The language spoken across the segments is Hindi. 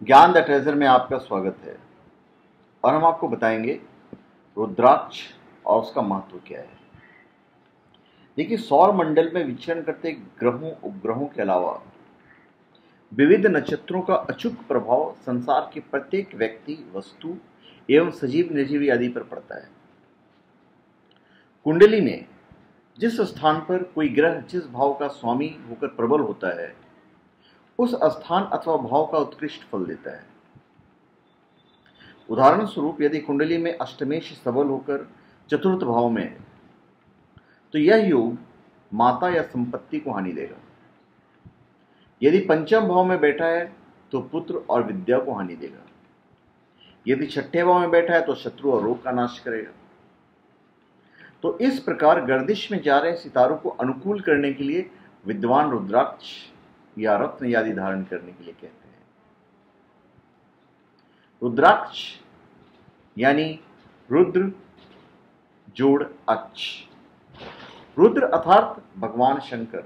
ज्ञान द ट्रेजर में आपका स्वागत है और हम आपको बताएंगे रुद्राक्ष और उसका महत्व क्या है। देखिए, सौर मंडल में विचरण करते ग्रहों उपग्रहों के अलावा विविध नक्षत्रों का अचूक प्रभाव संसार के प्रत्येक व्यक्ति, वस्तु एवं सजीव निर्जीव आदि पर पड़ता है। कुंडली में जिस स्थान पर कोई ग्रह जिस भाव का स्वामी होकर प्रबल होता है, उस स्थान अथवा भाव का उत्कृष्ट फल देता है। उदाहरण स्वरूप, यदि कुंडली में अष्टमेश सबल होकर चतुर्थ भाव में है, तो यह योग माता या संपत्ति को हानि देगा। यदि पंचम भाव में बैठा है तो पुत्र और विद्या को हानि देगा। यदि छठे भाव में बैठा है तो शत्रु और रोग का नाश करेगा। तो इस प्रकार गर्दिश में जा रहे सितारों को अनुकूल करने के लिए विद्वान रुद्राक्ष या रत्न आदि धारण करने के लिए कहते हैं। रुद्राक्ष यानी रुद्र जोड़ अक्ष। रुद्र अर्थात भगवान शंकर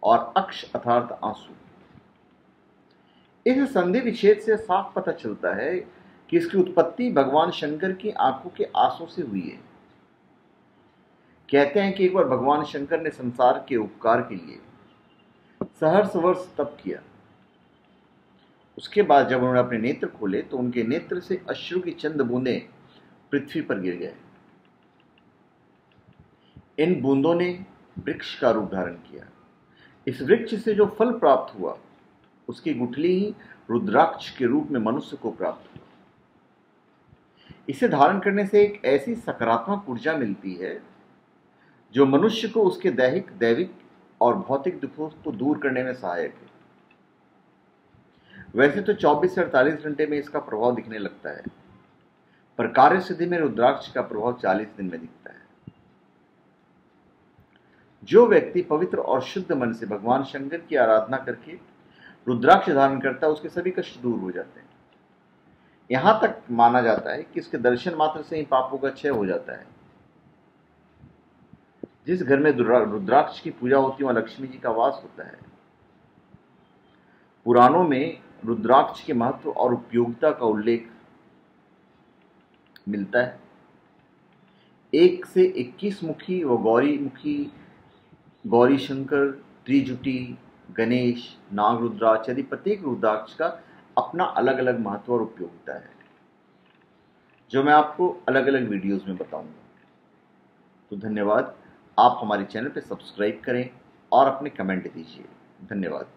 और अक्ष अर्थात आंसू। इस संधि विच्छेद से साफ पता चलता है कि इसकी उत्पत्ति भगवान शंकर की आंखों के आंसू से हुई है। कहते हैं कि एक बार भगवान शंकर ने संसार के उपकार के लिए सहर्ष वर्ष तप किया। उसके बाद जब उन्होंने अपने नेत्र खोले तो उनके नेत्र से अश्रु की चंद बूंदें पृथ्वी पर गिर गए। इन बूंदों ने वृक्ष का रूप धारण किया। इस वृक्ष से जो फल प्राप्त हुआ, उसकी गुठली ही रुद्राक्ष के रूप में मनुष्य को प्राप्त हुआ। इसे धारण करने से एक ऐसी सकारात्मक ऊर्जा मिलती है जो मनुष्य को उसके दैहिक, दैविक और भौतिक दुखों को दूर करने में सहायक है। वैसे तो 24 से 48 घंटे में इसका प्रभाव दिखने लगता है, पर कार्य सिद्धि में रुद्राक्ष का प्रभाव 40 दिन में दिखता है। जो व्यक्ति पवित्र और शुद्ध मन से भगवान शंकर की आराधना करके रुद्राक्ष धारण करता है, उसके सभी कष्ट दूर हो जाते हैं। यहां तक माना जाता है कि इसके दर्शन मात्र से ही पापों का क्षय हो जाता है। जिस घर में रुद्राक्ष की पूजा होती है वहां लक्ष्मी जी का वास होता है। पुराणों में रुद्राक्ष के महत्व और उपयोगिता का उल्लेख मिलता है। 1 से 21 मुखी व गौरी मुखी, गौरी शंकर, त्रिजुटी, गणेश, नाग रुद्राक्ष आदि प्रत्येक रुद्राक्ष का अपना अलग अलग महत्व और उपयोगिता है, जो मैं आपको अलग अलग वीडियोस में बताऊंगा। तो धन्यवाद। आप हमारे चैनल पर सब्सक्राइब करें और अपने कमेंट दीजिए। धन्यवाद।